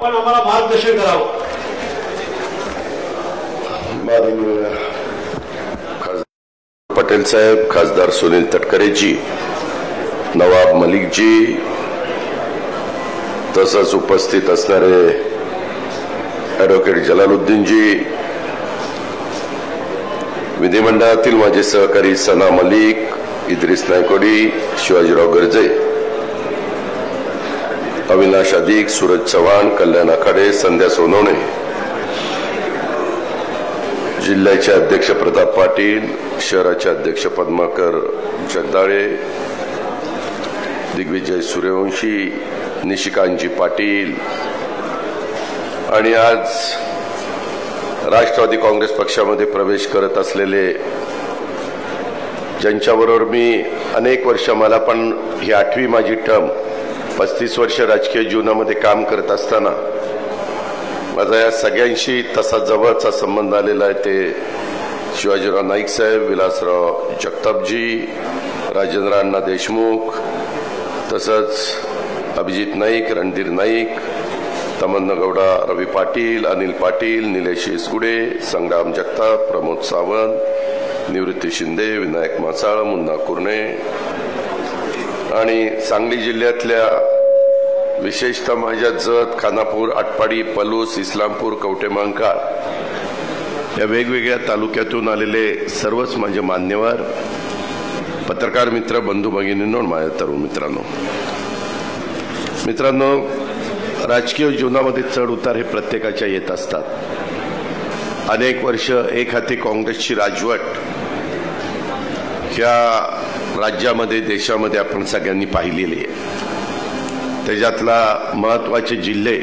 पण आम्हाला मार्गदर्शन करावं। माननीय खासदार पटेल साहेब, खासदार सुनील तटकरे जी, नवाब मलिक जी, तसंच उपस्थित असणारे ॲडव्होकेट जलालुद्दीन जी, विधिमंडळातील माझे सहकारी सना मलिक, इद्रिस नायकोडी, शिवाजीराव गर्जे, अविनाश अधिक, सूरज चव्हाण, कल्याण आखाडे, संध्या सोनवणे, जिल्ह्याचे अध्यक्ष प्रताप पाटील, शहराचे अध्यक्ष पद्माकर जगदाळे, दिग्विजय सूर्यवंशी, निशिकांतजी पाटील आणि आज राष्ट्रवादी काँग्रेस पक्षामध्ये प्रवेश करत असलेले ज्यांच्याबरोबर मी अनेक वर्ष, मला पण ही 8वी माझी टर्म, 35 वर्ष राजकीय जीवनामध्ये काम करत असताना माझा या सगळ्यांशी तसा जवळचा संबंध आलेला आहे। ते शिवाजीराव नाईक साहेब, विलासराव जगतापजी, राजेंद्र अण्णा देशमुख, तसंच अभिजित नाईक, रणधीर नाईक, तमन्ना गौडा, रवी पाटील, अनिल पाटील, निलेश इसगुडे, संग्राम जगताप, प्रमोद सावंत, निवृत्ती शिंदे, विनायक मासाळ, मुन्ना कुर्णे आणि सांगली जिल्ह्यातल्या विशेषतः माझ्या जत, खानापूर, आटपाडी, पलूस, इस्लामपूर, कवठेमहांकाळ या वेगवेगळ्या तालुक्यातून आलेले सर्वच माझे मान्यवर, पत्रकार मित्र, बंधू भगिनींनो, माझ्या तरुण मित्रांनो, राजकीय जीवनामध्ये चढ उतार हे प्रत्येकाच्या येत असतात। अनेक वर्ष एक हाती काँग्रेसची राजवट ह्या राज्यामध्ये, देशामध्ये आपण सगळ्यांनी पाहिलेली आहे। त्याच्यातला महत्त्वाचे जिल्हे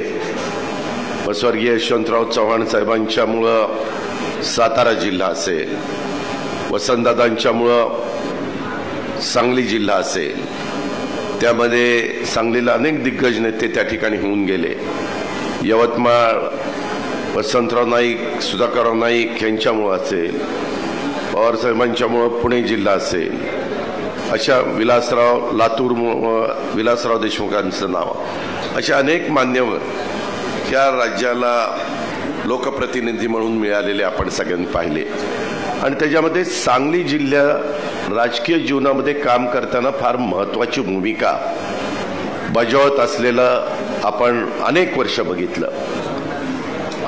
स्वर्गीय यशवंतराव चव्हाण साहेबांच्यामुळं सातारा जिल्हा असेल, वसंतदादांच्यामुळं सांगली जिल्हा असेल, त्यामध्ये सांगलीला अनेक दिग्गज नेते त्या ठिकाणी होऊन गेले। यवतमाळ वसंतराव नाईक, सुधाकरराव नाईक यांच्यामुळं असेल, पवार साहेबांच्यामुळं पुणे जिल्हा असेल, अशा विलासराव लातूर, विलासराव देशमुखांचं नाव, अशा अनेक मान्यवर या राज्याला लोकप्रतिनिधी म्हणून मिळालेले आपण सगळ्यांनी पाहिले। आणि त्याच्यामध्ये सांगली जिल्हा राजकीय जीवनामध्ये काम करताना फार महत्त्वाची भूमिका बजावत असलेलं आपण अनेक वर्ष बघितलं।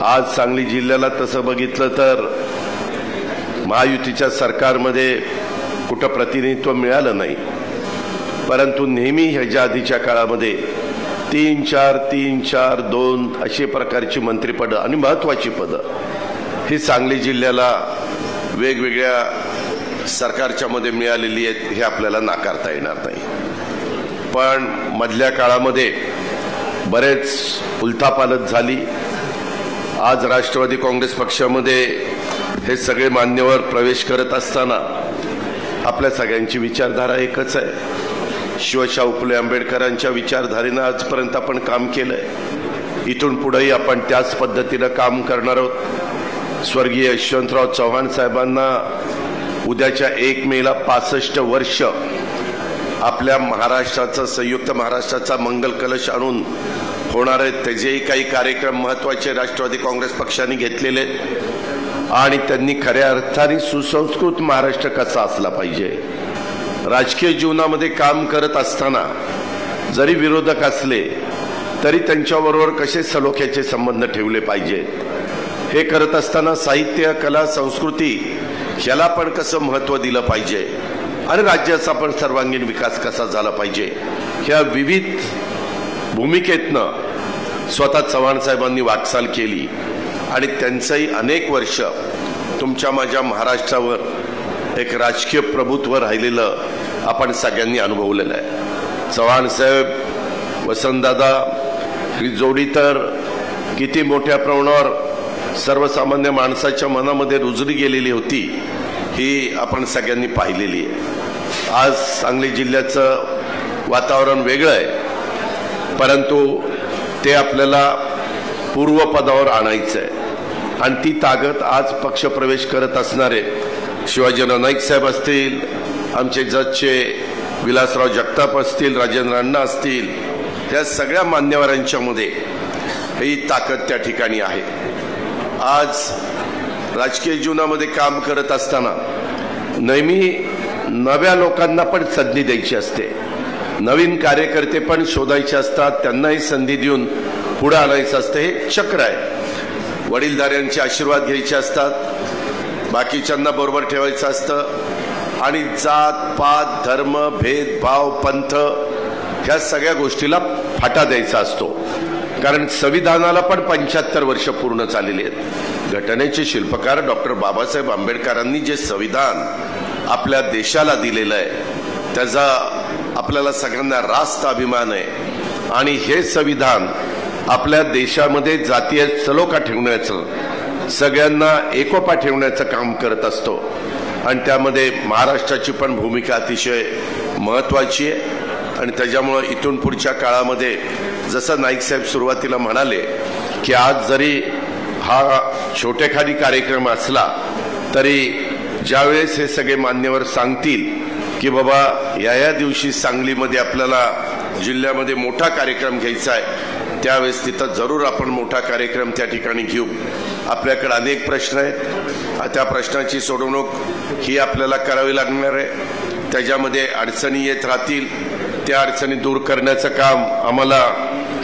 आज सांगली जिल्ह्याला तसं बघितलं तर महायुतीच्या सरकारमध्ये कुठं प्रतिनिधित्व मिळालं नाही, परंतु नेहमी ह्याच्या आधीच्या काळामध्ये 3-4, 2 अशी प्रकारची मंत्रिपदं आणि महत्त्वाची पदं ही सांगली जिल्ह्याला वेगवेगळ्या सरकारच्या मध्ये मिळालेली आहेत, हे आपल्याला नाकारता येणार नाही। पण मधल्या काळामध्ये बरेच उलथापालथ झाली। आज राष्ट्रवादी काँग्रेस पक्षामध्ये हे सगळे मान्यवर प्रवेश करत असताना आपल्या सगळ्यांची विचारधारा एकच आहे। शिवशाहू फुले आंबेडकरांच्या विचारधारेनं आजपर्यंत आपण काम केलंय, इथून पुढेही आपण त्याच पद्धतीनं काम करणार आहोत। स्वर्गीय यशवंतराव चव्हाण साहेबांना उद्याच्या 1 मेला 65 वर्ष आपल्या महाराष्ट्राचा, संयुक्त महाराष्ट्राचा मंगल कलश आणून होणार आहेत। त्याचेही काही कार्यक्रम महत्त्वाचे राष्ट्रवादी काँग्रेस पक्षाने घेतलेले आणि त्यांनी खऱ्या अर्थाने सुसंस्कृत महाराष्ट्र कसा असला पाहिजे, राजकीय जीवनामध्ये काम करत असताना जरी विरोधक असले तरी त्यांच्याबरोबर कसे सलोख्याचे संबंध ठेवले पाहिजे, हे करत असताना साहित्य, कला, संस्कृती याला पण कसं महत्त्व दिलं पाहिजे आणि राज्याचा पण सर्वांगीण विकास कसा झाला पाहिजे, ह्या विविध भूमिकेतनं स्वतः चव्हाण साहेबांनी वाटचाल केली आणि त्यांचंही अनेक वर्ष तुमच्या माझ्या महाराष्ट्रावर एक राजकीय प्रभुत्व राहिलेलं आपण सगळ्यांनी अनुभवलेलं आहे। चव्हाण साहेब, वसंतदादा ही जोडी तर किती मोठ्या प्रमाणावर सर्वसामान्य माणसाच्या मनामध्ये रुजली गेलेली होती, ही आपण सगळ्यांनी पाहिलेली आहे। आज सांगली जिल्ह्याचं वातावरण वेगळं आहे, परंतु ते आपल्याला पूर्वपदावर आणायचं आहे आणि ती ताकद आज पक्षप्रवेश करत असणारे शिवाजीराव नाईक साहेब असतील, आमचे जजचे विलासराव जगताप असतील, राजेंद्र अण्णा असतील, त्या सगळ्या मान्यवरांच्या मध्ये ही ताकद त्या ठिकाणी आहे। आज राजकीय जीवनामध्ये काम करत असताना नेहमी नव्या लोकांना पण संधी द्यायची असते, नवीन कार्यकर्ते पण शोधायचे असतात, त्यांनाही संधी देऊन पुढे आणायचं असतं। हे चक्र आहे। वडीलधाऱ्यांचे आशीर्वाद घ्यायचे असतात, बाकीच्यांना बरोबर ठेवायचं असतं आणि जात पात धर्म भेदभाव पंथ ह्या सगळ्या गोष्टीला फाटा द्यायचा असतो। कारण संविधानाला पण 75 वर्ष पूर्ण झालेली आहेत। घटनेचे शिल्पकार डॉक्टर बाबासाहेब आंबेडकरांनी जे संविधान आपल्या देशाला दिलेलं आहे त्याचा आपल्याला सगळ्यांना रास्त अभिमान आहे आणि हे संविधान आपल्या देशामध्ये जातीय सलोखा ठेवण्याचं, सगळ्यांना एकोपा ठेवण्याचं काम करत असतो आणि त्यामध्ये महाराष्ट्राची पण भूमिका अतिशय महत्त्वाची आहे। आणि त्याच्यामुळे इथून पुढच्या काळामध्ये जसं नाईक साहेब सुरुवातीला म्हणाले की आज जरी हा छोटेखानी कार्यक्रम असला तरी ज्यावेळेस हे सगळे मान्यवर सांगतील की बाबा या दिवशी सांगलीमध्ये आपल्याला जिल्ह्यामध्ये मोठा कार्यक्रम घ्यायचा आहे, त्यावेळेस तिथं जरूर आपण मोठा कार्यक्रम त्या ठिकाणी घेऊ। आपल्याकडे अनेक प्रश्न आहेत, त्या प्रश्नाची सोडवणूक ही आपल्याला करावी लागणार आहे। त्याच्यामध्ये अडचणी येत राहतील, त्या अडचणी दूर करण्याचं काम आम्हाला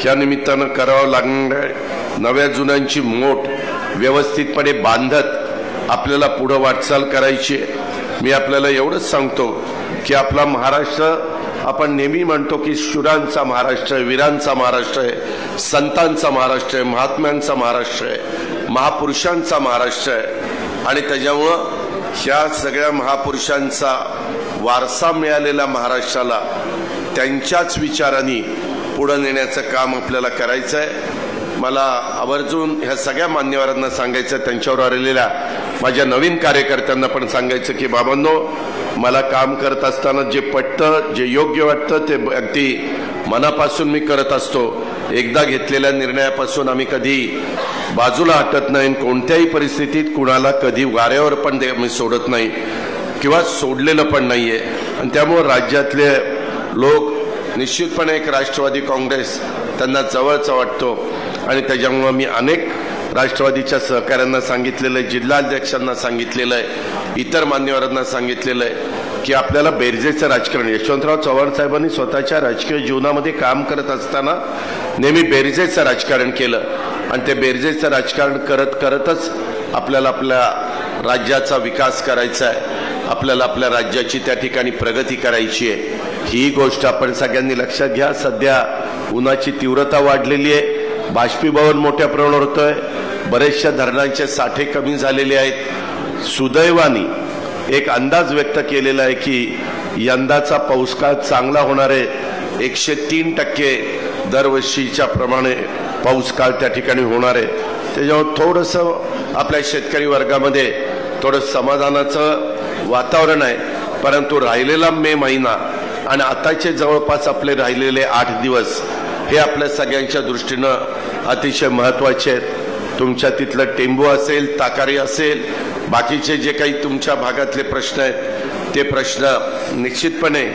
ह्या निमित्तानं करावं लागणार आहे। नव्या जुन्यांची मोठ व्यवस्थितपणे बांधत आपल्याला पुढे वाटचाल करायची आहे। मी आपल्याला एवढंच सांगतो की आपला महाराष्ट्र आपण नेहमी म्हणतो की शूरांचा महाराष्ट्र आहे, वीरांचा महाराष्ट्र आहे, संतांचा महाराष्ट्र आहे, महात्म्यांचा महाराष्ट्र आहे, महापुरुषांचा महाराष्ट्र आहे आणि त्याच्यामुळं ह्या सगळ्या महापुरुषांचा वारसा मिळालेला महाराष्ट्राला त्यांच्याच विचारांनी पुढे नेण्याचं काम आपल्याला करायचं आहे। मला आवर्जून ह्या सगळ्या मान्यवरांना सांगायचं, त्यांच्यावर आलेल्या माझ्या नवीन कार्यकर्त्यांना पण सांगायचं की बाबांनो, मला काम करत असताना जे पटतं, जे योग्य वाटतं ते अगदी मनापासून मी करत असतो। एकदा घेतलेल्या निर्णयापासून आम्ही कधी बाजूला हटत नाही, कोणत्याही परिस्थितीत कुणाला कधी वाऱ्यावर पण मी सोडत नाही किंवा सोडलेलं पण नाहीये। आणि त्यामुळे राज्यातले लोक निश्चितपणे एक राष्ट्रवादी काँग्रेस त्यांना जवळचा वाटतो आणि त्याच्यामुळे मी अनेक राष्ट्रवादीच्या सहकाऱ्यांना सांगितलेलं आहे, जिल्हाध्यक्षांना सांगितलेलं आहे, इतर मान्यवरांना सांगितलेलं आहे की आपल्याला बेरजेचं राजकारण, यशवंतराव चव्हाण साहेबांनी स्वतःच्या राजकीय जीवनामध्ये काम करत असताना नेहमी बेरजेचं राजकारण केलं आणि ते बेरजेचं राजकारण करतच आपल्याला आपल्या राज्याचा विकास करायचा आहे, आपल्याला आपल्या राज्याची त्या ठिकाणी प्रगती करायची आहे। ही गोष्ट आपण सगळ्यांनी लक्षात घ्या। सध्या उन्हाची तीव्रता वाढलेली आहे, बाष्पीभवन मोठ्या प्रमाणावर होतोय, बरेचशा धरणांचे साठे कमी झालेले आहेत। सुदैवाने एक अंदाज व्यक्त केलेला आहे की यंदाचा पाऊस काळ चांगला होणार आहे, 103% दरवर्षीच्या प्रमाणे पाऊस काळ त्या ठिकाणी होणार आहे। त्याच्यामुळे थोडंसं आपल्या शेतकरी वर्गामध्ये थोडं समाधानाचं वातावरण आहे, परंतु राहिलेला मे महिना आणि आताचे जवळपास आपले राहिलेले 8 दिवस हे आपल्या सगळ्यांच्या दृष्टीनं अतिशय महत्त्वाचे आहेत। तुमच्या तिथलं टेंबू असेल, ताकारी असेल, बाकीचे जे काही तुमच्या भागातले प्रश्न आहेत ते प्रश्न निश्चितपणे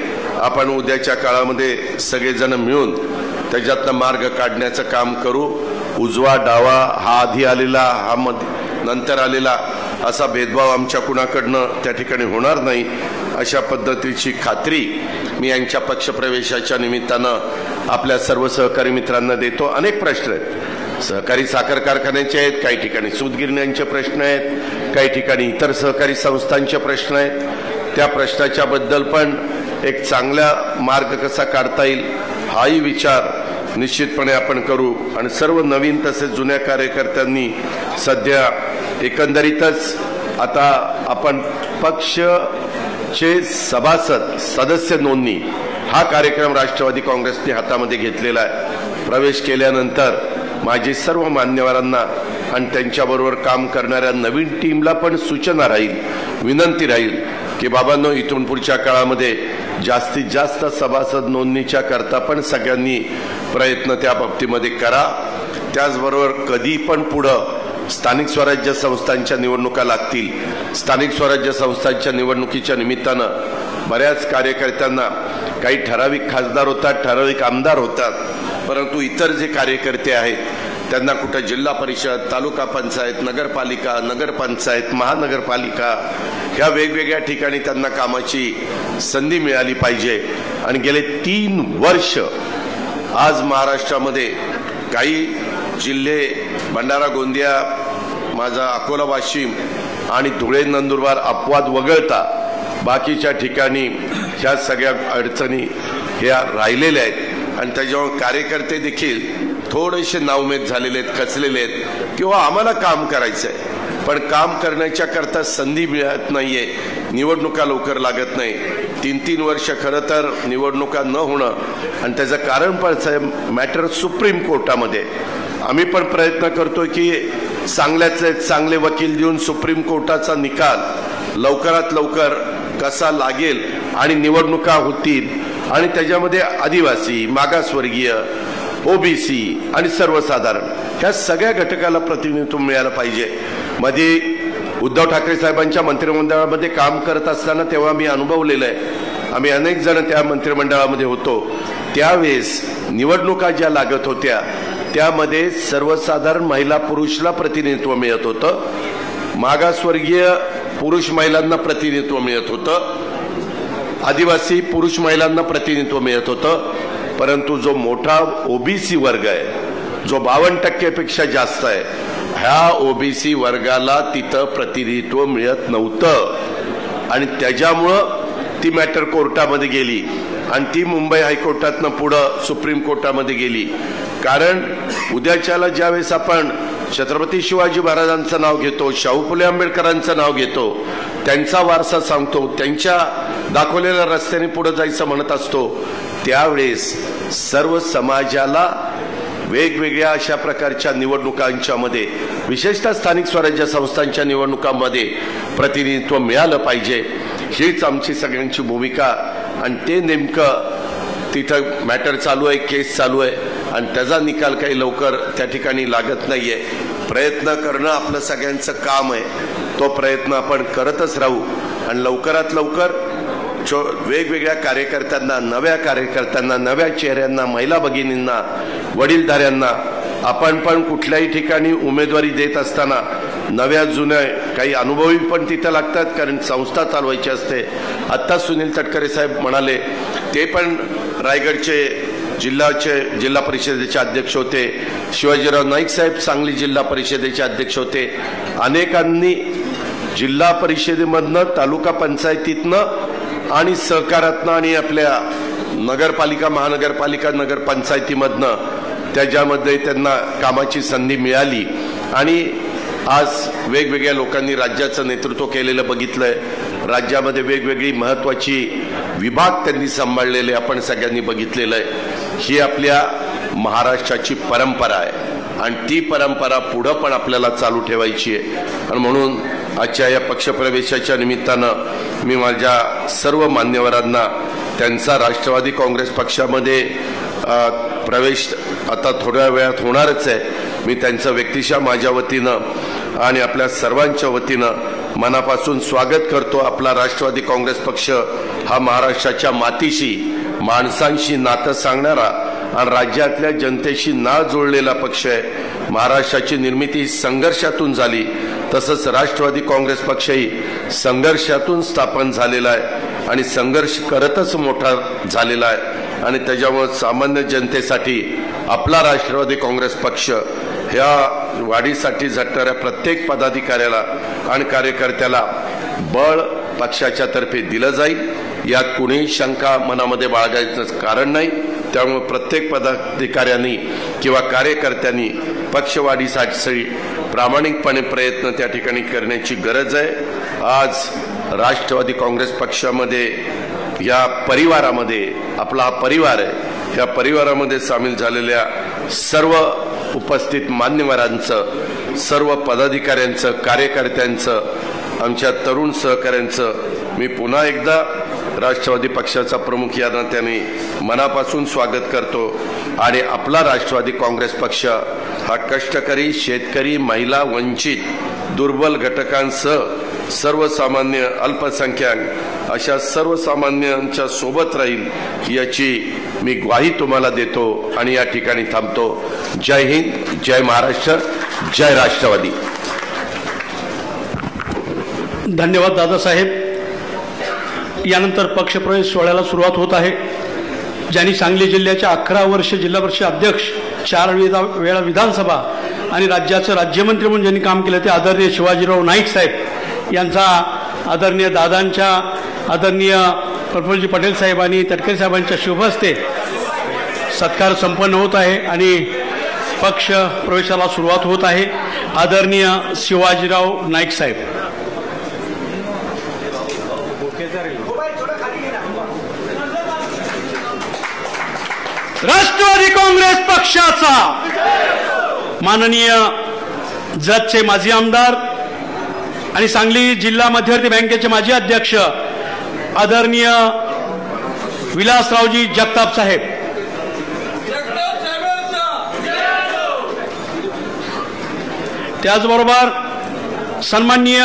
आपण उद्याच्या काळामध्ये सगळेजण मिळून त्याच्यातनं मार्ग काढण्याचं काम करू। उजवा डावा, हा आधी आलेला, हा नंतर आलेला असा भेदभाव आमच्या कुणाकडनं त्या ठिकाणी होणार नाही, अशा पद्धतीची खात्री मी यांच्या पक्षप्रवेशाच्या निमित्तानं आपल्या सर्व सहकारी मित्रांना देतो। अनेक प्रश्न आहेत, सहकारी साखर कारखान्याचे आहेत, काही ठिकाणी सूतगिरण्यांचे प्रश्न आहेत, काही ठिकाणी इतर सहकारी संस्थांचे प्रश्न आहेत। त्या प्रश्नाच्या बद्दल पण एक चांगला मार्ग कसा काढता येईल हाही विचार निश्चितपणे आपण करू आणि सर्व नवीन तसेच जुन्या कार्यकर्त्यांनी सध्या एकंदरीतच आता आपण पक्षचे सदस्य नोंदणी हा कार्यक्रम राष्ट्रवादी काँग्रेसने हातामध्ये घेतलेला आहे। प्रवेश केल्यानंतर माझी सर्व मान्यवरांना आणि त्यांच्याबरोबर काम करणाऱ्या नवीन टीमला पण सूचना राहील, विनंती राहील की बाबांनो, इथून पुढच्या काळामध्ये जास्तीत जास्त सभासद नोंदणीच्या करता पण सगळ्यांनी प्रयत्न त्या बाबतीमध्ये करा। त्याचबरोबर कधी पण पुढं स्थानिक स्वराज्य संस्थांच्या निवडणुका लागतील, स्थानिक स्वराज्य संस्थांच्या निवडणुकीच्या निमित्तानं बऱ्याच कार्यकर्त्यांना काही ठराविक खासदार होतात, ठराविक आमदार होतात, परंतु इतर जे कार्यकर्ते आहेत त्यांना कुठे जिल्हा परिषद, तालुका पंचायत, नगरपालिका, नगरपंचायत, महानगरपालिका ह्या वेगवेगळ्या ठिकाणी त्यांना कामाची संधी मिळाली पाहिजे। आणि गेले 3 वर्ष आज महाराष्ट्रामध्ये काही जिल्हे भंडारा, गोंदिया, माझा अकोला, वाशिम आणि धुळे, नंदुरबार अपवाद वगळता बाकीच्या ठिकाणी ह्या सगळ्या अडचणी ह्या राहिलेल्या आहेत। आणि त्याच्यामुळे कार्यकर्ते देखील थोडेसे नाउमेद झालेले आहेत, खचलेले आहेत किंवा आम्हाला काम करायचं आहे पण काम करण्याच्या करता संधी मिळत नाहीये, निवडणुका लवकर लागत नाही। 3-3 वर्ष खरं तर निवडणुका न होणं आणि त्याचं कारण पण मॅटर सुप्रीम कोर्टामध्ये। आम्ही पण प्रयत्न करतोय की चांगल्यातले चांगले वकील देऊन सुप्रीम कोर्टाचा निकाल लवकरात लवकर कसा लागेल आणि निवडणुका होतील आणि त्याच्यामध्ये आदिवासी, मागासवर्गीय, ओबीसी आणि सर्वसाधारण ह्या सगळ्या घटकाला प्रतिनिधित्व मिळालं पाहिजे। मध्ये उद्धव ठाकरे साहेबांच्या मंत्रिमंडळामध्ये काम करत असताना तेव्हा मी अनुभवलेलं आहे, आम्ही अनेक जण त्या मंत्रिमंडळामध्ये होतो, त्यावेळेस निवडणुका ज्या लागत होत्या त्यामध्ये सर्वसाधारण महिला पुरुषला प्रतिनिधित्व मिळत होतं, मागासवर्गीय पुरुष महिलांना प्रतिनिधित्व मिळत होतं, आदिवासी पुरुष महिलांना प्रतिनिधित्व मिळत होतं, परंतु जो मोठा ओबीसी वर्ग आहे जो 52% पेक्षा जास्त आहे ह्या ओबीसी वर्गाला तिथं प्रतिनिधित्व मिळत नव्हतं आणि त्याच्यामुळं ती मॅटर कोर्टामध्ये गेली आणि ती मुंबई हायकोर्टातनं पुढं सुप्रीम कोर्टामध्ये गेली। कारण उद्याच्याला ज्यावेळेस आपण छत्रपती शिवाजी महाराजांचं नाव घेतो, शाहू फुले आंबेडकरांचं नाव घेतो, त्यांचा वारसा सांगतो, त्यांच्या दाखवलेल्या रस्त्याने पुढे जायचं म्हणत असतो, त्यावेळेस सर्व समाजाला वेगवेगळ्या अशा प्रकारच्या निवडणुकांच्या मध्ये विशेषतः स्थानिक स्वराज्य संस्थांच्या निवडणुकांमध्ये प्रतिनिधित्व मिळालं पाहिजे, हीच आमची सगळ्यांची भूमिका। आणि ते नेमकं तिथं मॅटर चालू आहे, केस चालू आहे आणि त्याचा निकाल काही लवकर त्या ठिकाणी लागत नाहीये। प्रयत्न करणं आपलं सगळ्यांचं काम आहे, तो प्रयत्न आपण करतच राहू आणि लवकरात लवकर वेगवेगळ्या कार्यकर्त्यांना, नव्या कार्यकर्त्यांना, नव्या चेहऱ्यांना, महिला भगिनींना, वडीलधाऱ्यांना आपण पण कुठल्याही ठिकाणी उमेदवारी देत असताना नव्या जुन्या काही अनुभवी पण तिथं लागतात, कारण संस्था चालवायची असते। आत्ता सुनील तटकरे साहेब म्हणाले, ते पण रायगडचे जिल्हा परिषदेचे अध्यक्ष होते, शिवाजीराव नाईक साहेब सांगली जिल्हा परिषदेचे अध्यक्ष होते, अनेकांनी जिल्हा परिषदेमधनं, तालुका पंचायतीतनं आणि सहकारातनं आणि आपल्या नगरपालिका, महानगरपालिका, नगरपंचायतीमधनं त्याच्यामध्ये त्यांना कामाची संधी मिळाली आणि आज वेगवेगळ्या लोकांनी राज्याचं नेतृत्व केलेलं बघितलंय। राज्यामध्ये वेगवेगळी महत्त्वाची विभाग त्यांनी सांभाळलेले आपण सगळ्यांनी बघितलेलं आहे। ही आपल्या महाराष्ट्राची परंपरा आहे आणि ती परंपरा पुढं पण आपल्याला चालू ठेवायची आहे। आणि म्हणून आजच्या या पक्षप्रवेशाच्या निमित्तानं मी माझ्या सर्व मान्यवरांना त्यांचा राष्ट्रवादी काँग्रेस पक्षामध्ये प्रवेश आता थोड्या वेळात होणारच आहे, मी त्यांचं व्यक्तिशः माझ्या वतीनं आणि आपल्या सर्वांच्या वतीनं मनापासून स्वागत करतो। आपला राष्ट्रवादी काँग्रेस पक्ष हा महाराष्ट्राच्या मातीशी, माणसांशी नातं सांगणारा आणि राज्यातल्या जनतेशी नाळ जोडलेला पक्ष आहे। महाराष्ट्राची निर्मिती संघर्षातून झाली, तसंच राष्ट्रवादी काँग्रेस पक्षही संघर्षातून स्थापन झालेला आहे आणि संघर्ष करतच मोठा झालेला आहे आणि त्याच्यामुळे सामान्य जनतेसाठी आपला राष्ट्रवादी काँग्रेस पक्ष ह्या वाढीसाठी झटणाऱ्या प्रत्येक पदाधिकाऱ्याला आणि कार्यकर्त्याला बळ पक्षाच्या तर्फे दिलं जाईल, यात कुणीही शंका मनामध्ये बाळगायचं कारण नाही। त्यामुळे प्रत्येक पदाधिकाऱ्यांनी किंवा कार्यकर्त्यांनी पक्षवाढीसाठी प्रामाणिकपणे प्रयत्न त्या ठिकाणी करण्याची गरज आहे। आज राष्ट्रवादी काँग्रेस पक्षामध्ये या परिवारामध्ये, आपला हा परिवार आहे, या परिवारामध्ये सामील झालेल्या सर्व उपस्थित मान्यवरांचं, सर्व पदाधिकाऱ्यांचं, कार्यकर्त्यांचं, आमच्या तरुण सहकाऱ्यांचं मी पुन्हा एकदा राष्ट्रवादी पक्षाचा प्रमुख या नात्याने मनापासून स्वागत करतो। आणि आपला राष्ट्रवादी काँग्रेस पक्ष हा कष्टकरी, शेतकरी, महिला, वंचित, दुर्बल घटकांसह सर्वसामान्य, अल्पसंख्याक अशा सर्वसामान्यांच्या सोबत राहील याची मी ग्वाही तुम्हाला देतो आणि या ठिकाणी थांबतो. जय हिंद, जय महाराष्ट्र, जय राष्ट्रवादी. धन्यवाद दादासाहेब. यानंतर पक्षप्रवेश सोहळ्याला सुरुवात होत आहे. ज्यांनी सांगली जिल्ह्याच्या 11 वर्ष जिल्हा परिषद अध्यक्ष, 4 वेळा विधानसभा आणि राज्याचं राज्यमंत्री म्हणून ज्यांनी काम केलं ते आदरणीय शिवाजीराव नाईक साहेब यांचा आदरणीय दादांच्या, आदरणीय प्रफुल्लजी पटेल साहेब आणि तटकरे साहेबांच्या शुभ हस्ते सत्कार संपन्न होत आहे आणि पक्ष प्रवेशाला सुरुवात होत आहे. आदरणीय शिवाजीराव नाईक साहेब. राष्ट्रवादी काँग्रेस पक्षाचा माननीय जतचे माजी आमदार आणि सांगली जिल्हा मध्यवर्ती बँकेचे माजी अध्यक्ष आदरणीय विलासरावजी जगताप साहेब, त्याचबरोबर सन्माननीय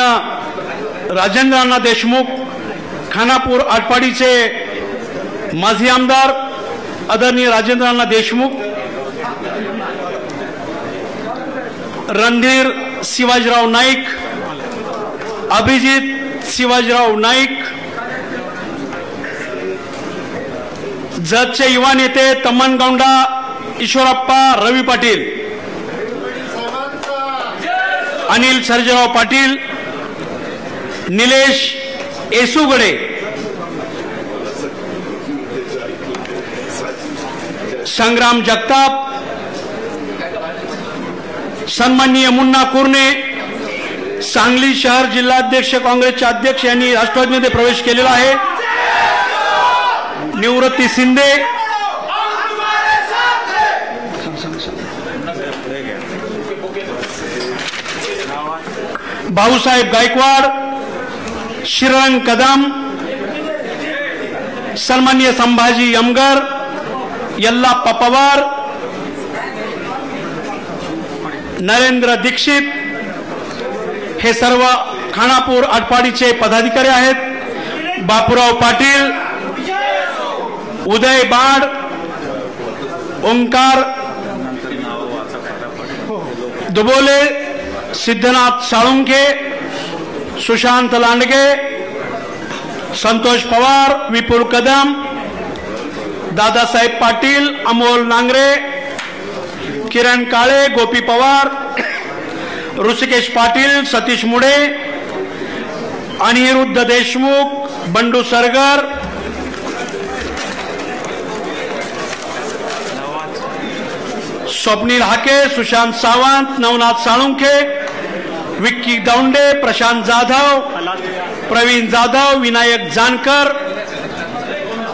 राजेंद्र अण्णा देशमुख, खानापूर आटपाडीचे माजी आमदार आदरणीय राजेंद्र अण्णा देशमुख, रणधीर शिवाजीराव नाईक, अभिजित शिवाजीराव नाईक, जतचे युवा नेते तम्मनगौंडा ईश्वरप्पा रवी पाटील, अनिल सर्जेराव पाटील, निलेश येसुगडे, संग्राम जगताप, सन्माननीय मुन्ना कुर्णे, सांगली शहर जिल्हाध्यक्ष काँग्रेसचे अध्यक्ष यांनी राष्ट्रवादीमध्ये प्रवेश केलेला आहे. निवृत्ती शिंदे, भाऊसाहेब गायकवाड, श्रीरंग कदम, सन्माननीय संभाजी यमगर, यल्लाप्पा पवार, नरेंद्र दीक्षित हे सर्व खानापूर आटपाडीचे पदाधिकारी आहेत. बापूराव पाटील, उदय बाड, ओंकार दुबोले, सिद्धनाथ साळुंखे, सुशांत लांडगे, संतोष पवार, विपुल कदम, दादासाहेब पाटील, अमोल नांगरे, किरण काळे, गोपी पवार, ऋषिकेश पाटील, सतीश मुडे, अनिरुद्ध देशमुख, बंडू सरगर, स्वप्नील हाके, सुशांत सावंत, नवनाथ साळुंखे, विक्की दौंडे, प्रशांत जाधव, प्रवीण जाधव, विनायक जानकर,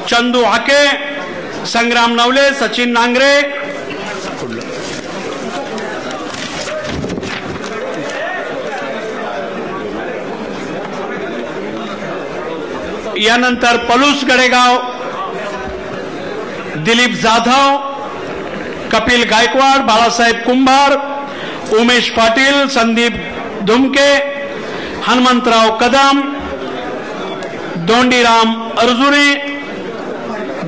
चंदू हाके, संग्राम नवले, सचिन नांगरे, यानंतर पलूस गडेगाव, दिलीप जाधव, कपिल गायकवाड, बाळासाहेब कुंभार, उमेश पाटील, संदीप धुमके, हनुमंतराव कदम, दोंडीराम अर्जुने,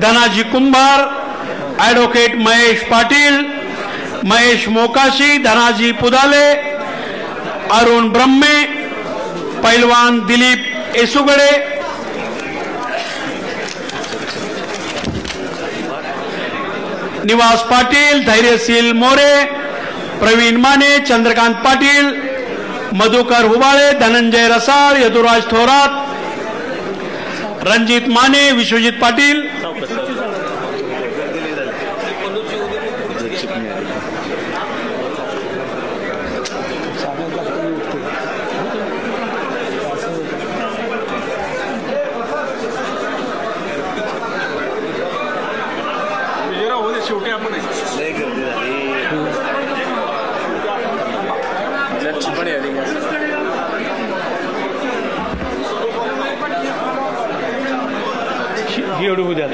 धनाजी कुंभार, ॲडव्होकेट महेश पाटील, महेश मोकाशी, धनाजी पुदाले, अरुण ब्रह्मे, पैलवान दिलीप येसुगडे, निवास पाटील, धैर्यशील मोरे, प्रवीण माने, चंद्रकांत पाटील, मधुकर हुबाळे, धनंजय रसाळ, यदुराज थोरात, रणजित माने, विश्वजित पाटील, शेवटी आपण लय गर्दी ही एवढी उद्या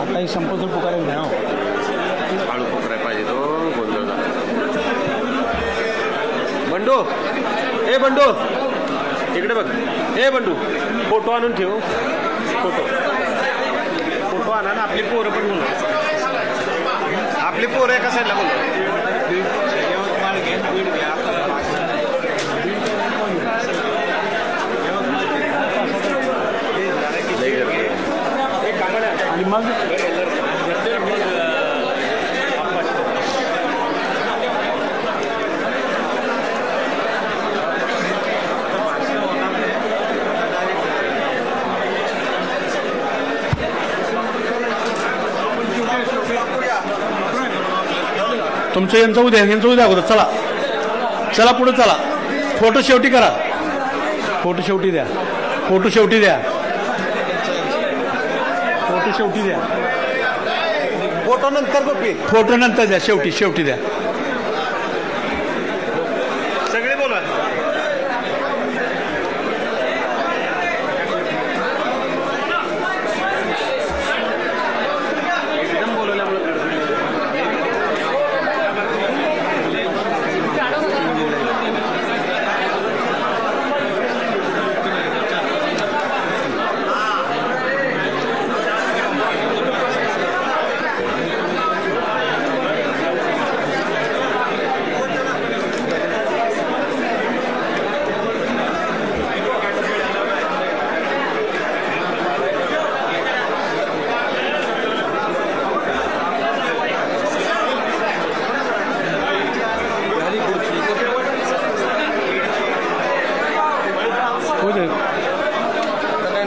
आता संपर्क पुकारेल घ्या आळू पुकारायला पाहिजे तो गोंधळ झाला. बंडू ए बंडू इकडे बघ. ए बंडू फोटो आणून ठेव. फोटो आणा ना. आपली पोरं पण बोला. आपली पोरं एका साईडला बोला. तुमचं यांचं उद्या अगोदर. चला चला पुढे चला. फोटो शेवटी करा. फोटो शेवटी द्या. फोटो शेवटी द्या. फोटो नंतर कॉपी. फोटो नंतर द्या. शेवटी द्या. सगळे बोला.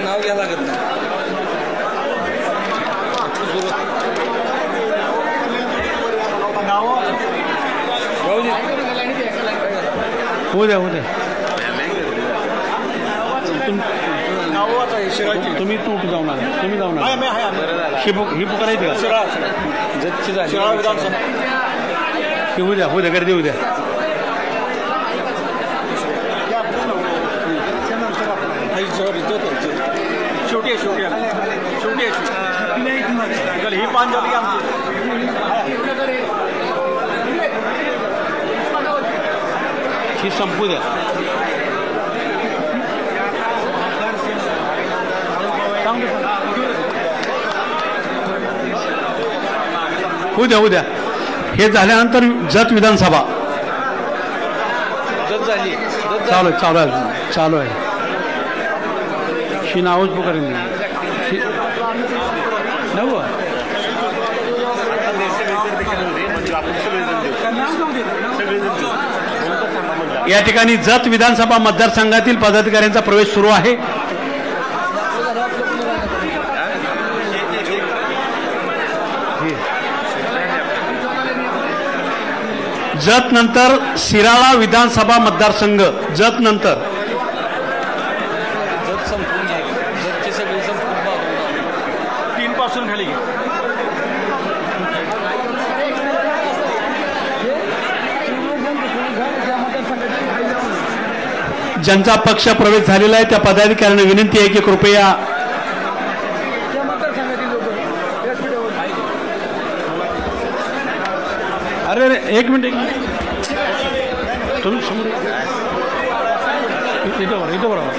नाव घ्या लागत नाही. होऊ द्या. तुम्ही जाऊन आला. ही पुकारायची का? होऊ द्या गर्दी होऊ द्या. शेवटी ही पान झाली आमची. ही संपू द्या. होऊ द्या. हे झाल्यानंतर जत विधानसभा चालू आहे. ही नावच पुकारेन नव. या ठिकाणी जत विधानसभा मतदारसंघातील पदाधिकाऱ्यांचा प्रवेश सुरू आहे. जत नंतर शिराळा विधानसभा मतदारसंघ. जत नंतर खाली ज्यांचा पक्ष प्रवेश झालेला आहे त्या पदाधिकाऱ्यांना विनंती आहे की कृपया अरे एक मिनिट तुम्ही समोर इथं बरोबर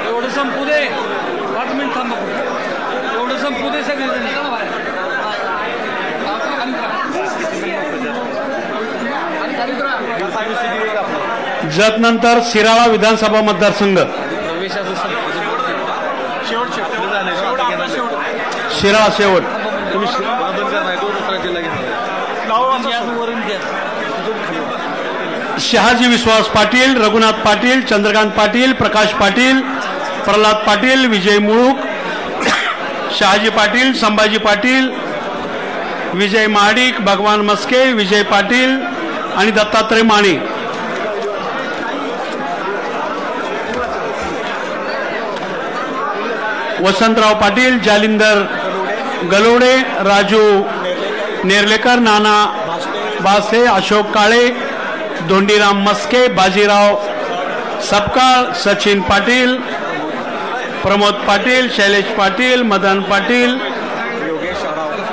एवढं संपू दे. 5 मिनिट थांबा. एवढं संपू दे सगळेजण. जत नंतर शिराळा विधानसभा मतदारसंघ. शिराळा शेवट. तुम्ही शहाजी विश्वास पाटील, रघुनाथ पाटील, चंद्रकांत पाटील, प्रकाश पाटील, प्रल्हाद पाटील, विजय मुळूक, शहाजी पाटील, संभाजी पाटील, विजय महाडिक, भगवान मस्के, विजय पाटील आणि दत्तात्रय माने. वसंतराव पाटील, जालिंदर गलोडे, राजू नेर्लेकर, नाना बासे, अशोक काळे, धोंडीराम मस्के, बाजीराव सपकाळ, सचिन पाटील, प्रमोद पाटील, शैलेश पाटील, मदन पाटील,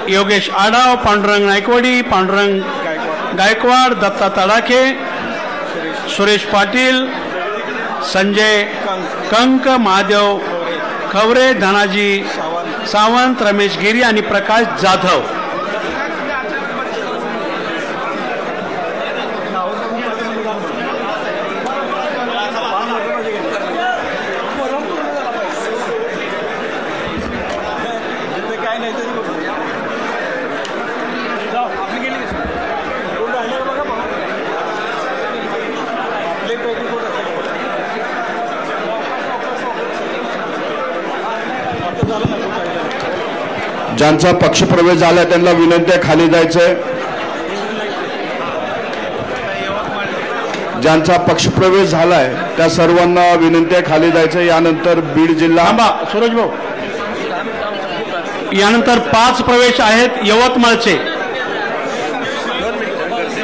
योगेश आडाव, पांडुरंग नायकवडी, पांडुरंग गायकवाड, दत्ता तडाखे, सुरेश पाटील, संजय कंक, महादेव खवरे, धनाजी सावंत, रमेश गिरी आणि प्रकाश जाधव. ज्यांचा पक्षप्रवेश झाला त्यांना विनंती आहे खाली जायचंय. ज्यांचा पक्षप्रवेश झालाय त्या सर्वांना विनंती आहे खाली जायचं. यानंतर बीड जिल्हा सूरज भाऊ, यानंतर 5 प्रवेश आहेत यवतमाळचे.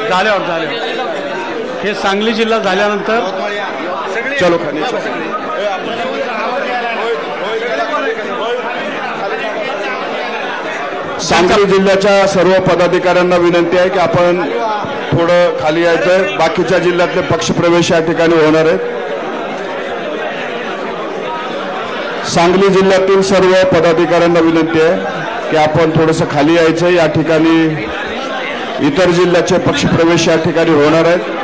झाल्यावर हे सांगली जिल्हा झाल्यानंतर चलो खाली. सांगली जिल्ह्याच्या सर्व पदाधिकाऱ्यांना विनंती आहे की आपण थोडं खाली यायचंय. बाकीच्या जिल्ह्यातले पक्षप्रवेश या ठिकाणी होणार आहेत. सांगली जिल्ह्यातील सर्व पदाधिकाऱ्यांना विनंती आहे की आपण थोडंसं खाली यायचं. या ठिकाणी इतर जिल्ह्याचे पक्षप्रवेश या ठिकाणी होणार आहेत.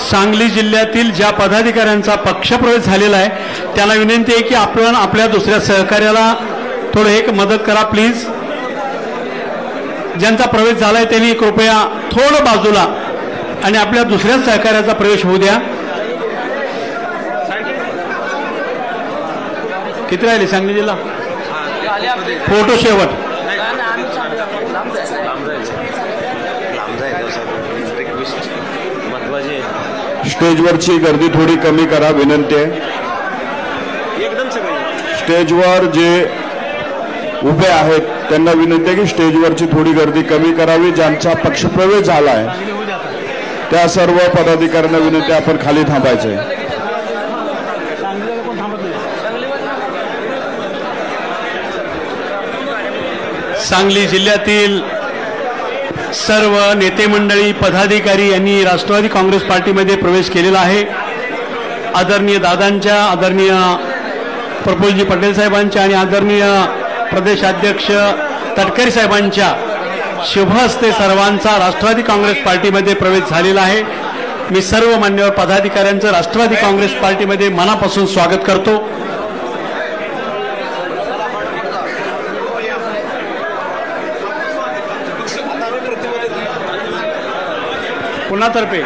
सांगली जिल्ह्यातील ज्या पदाधिकाऱ्यांचा पक्षप्रवेश झालेला आहे त्यांना विनंती आहे की आपण आपल्या दुसऱ्या सहकार्याला थोडं एक मदत करा प्लीज. ज्यांचा प्रवेश झालाय त्यांनी कृपया थोडं बाजूला आणि आपल्या दुसऱ्या सहकार्याचा प्रवेश होऊ द्या. किती राहिले सांगली जिल्हा? फोटो शेवट. स्टेजवरची गर्दी थोडी कमी करा विनंती आहे. स्टेजवर जे उभे आहेत त्यांना विनंती आहे की स्टेजवरची थोडी गर्दी कमी करावी. ज्यांचा पक्षप्रवेश झाला आहे त्या सर्व पदाधिकाऱ्यांना विनंती आहे आपण खाली थांबायचंय. सांगली जिल्ह्यातील सर्व नेते मंडळी पदाधिकारी यांनी राष्ट्रवादी काँग्रेस पार्टीमध्ये प्रवेश केलेला आहे. आदरणीय दादांच्या, आदरणीय प्रफुल्लजी पटेल साहेबांच्या आणि आदरणीय प्रदेशाध्यक्ष तटकरे साहेबांच्या शुभहस्ते सर्वांचा राष्ट्रवादी काँग्रेस पार्टीमध्ये प्रवेश झालेला आहे. मी सर्व मान्यवर पदाधिकाऱ्यांचं राष्ट्रवादी काँग्रेस पार्टीमध्ये मनापासून स्वागत करतो. पुन्हातर्फे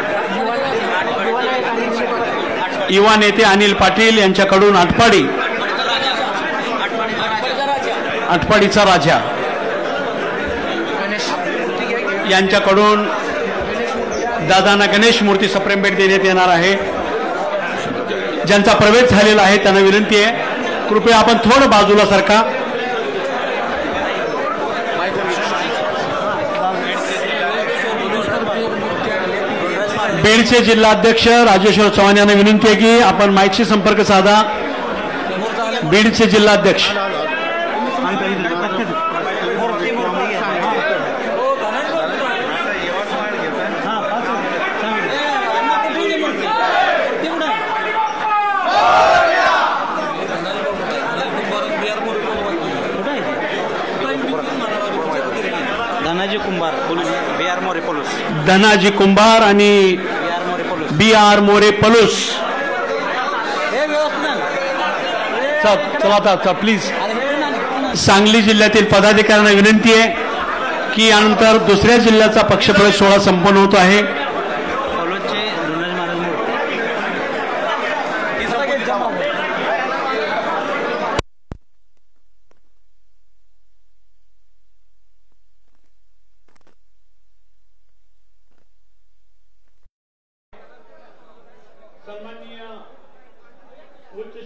युवा नेते अनिल पाटील यांच्याकडून आटपाडीचा राजा यांच्याकडून दादांना गणेश मूर्ती सप्रेम भेट देण्यात येणार आहे. ज्यांचा प्रवेश झालेला आहे त्यांना विनंती आहे कृपया आपण थोडं बाजूला सरका. बीडचे जिल्हाध्यक्ष राजेश्वर चव्हाण यांना विनंती आहे की आपण माईकशी संपर्क साधा. बीडचे जिल्हाध्यक्ष धनाजी कुंभार आणि BR मोरे पलूस. चला आता प्लीज. सांगली जिल्ह्यातील पदाधिकाऱ्यांना विनंती आहे की यानंतर दुसऱ्या जिल्ह्याचा पक्षप्रवेश सोहळा संपन्न होतो आहे.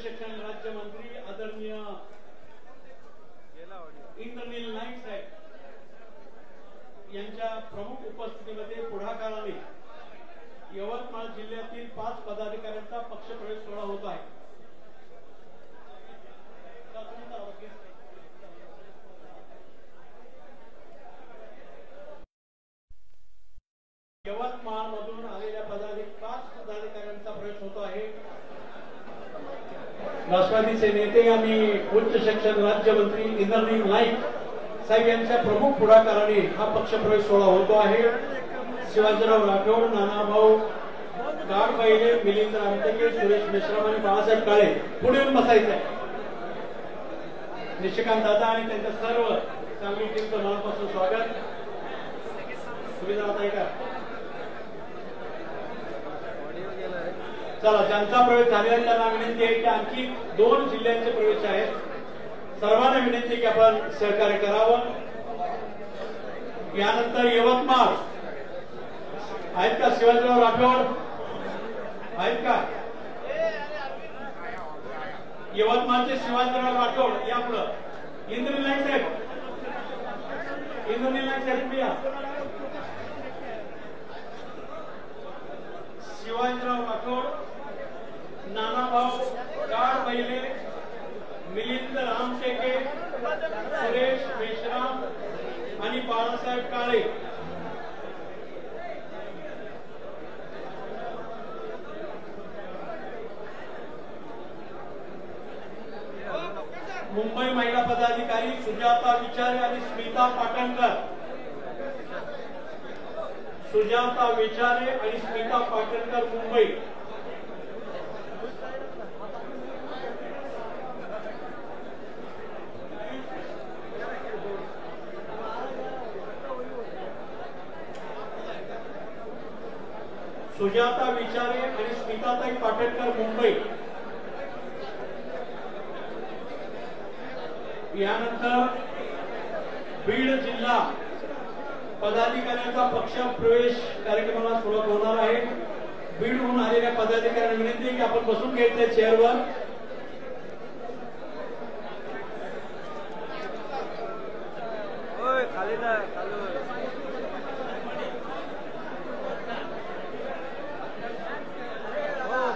शिक्षण राज्यमंत्री आदरणीय इंद्रनील नाईक साहेब यांच्या प्रमुख उपस्थितीमध्ये पुढाकाराने यवतमाळ जिल्ह्यातील 5 पदाधिकाऱ्यांचा पक्षप्रवेश सोहळा होत आहे. यवतमाळ मधून आलेल्या 5 पदाधिकाऱ्यांचा प्रवेश होतो आहे. राष्ट्रवादीचे नेते आणि उच्च शिक्षण राज्यमंत्री इंद्रनील नाईक साहेब यांच्या प्रमुख पुढाकाराने हा पक्षप्रवेश सोहळा होतो आहे. शिवाजीराव राठोड, नानाभाऊ गाडबैले, मिलिंद रामटेके, सुरेश मेश्राम आणि बाळासाहेब काळे पुढे येऊन बसायचं आहे. निशिकांत दादा आणि त्यांच्या सर्व सांगली टीमचं मनापासून स्वागत. सुविधा आहे का? चला, ज्यांचा प्रवेश झालेला त्यांना विनंती आहे की आणखी 2 जिल्ह्यांचे प्रवेश आहेत. सर्वांना विनंती की आपण सहकार्य करावं. यानंतर यवतमाळ आहेत का? शिवाजीराव राठोड आहेत का? यवतमाळचे शिवाजीराव राठोड या पुढं. इंद्रनील नाईक साहेब, इंद्रनील नाईक साहेब या. शिवाजीराव राठोड, नानाभाऊ गाडबैले, मिलिंद रामटेके, सुरेश मेश्राम आणि बाळासाहेब काळे मुंबई महिला पदाधिकारी सुजाता विचारे आणि स्मिता पाटणकर. सुजाता विचारे आणि स्मिता पाटणकर मुंबई. सुजाता विचारे आणि स्मिताताई पाटणकर मुंबई. यानंतर बीड जिल्हा पदाधिकाऱ्यांचा पक्ष प्रवेश कार्यक्रमाला सुरुवात होणार आहे. बीडहून आलेल्या पदाधिकाऱ्यांना विनंती आहे की आपण बसून घ्यायचं चेअरवर. खाली जा,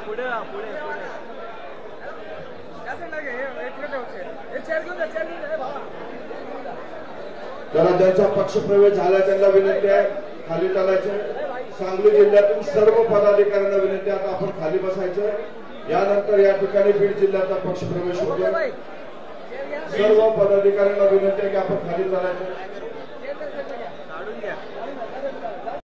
पुढे पुढे तर ज्यांचा पक्षप्रवेश झाला त्यांना विनंती आहे खाली चालायचे. सांगली जिल्ह्यातील सर्व पदाधिकाऱ्यांना विनंती आहे आता आपण खाली बसायचं. यानंतर या ठिकाणी बीड जिल्ह्याचा पक्षप्रवेश होतो. सर्व पदाधिकाऱ्यांना विनंती आहे की आपण खाली चालायचं.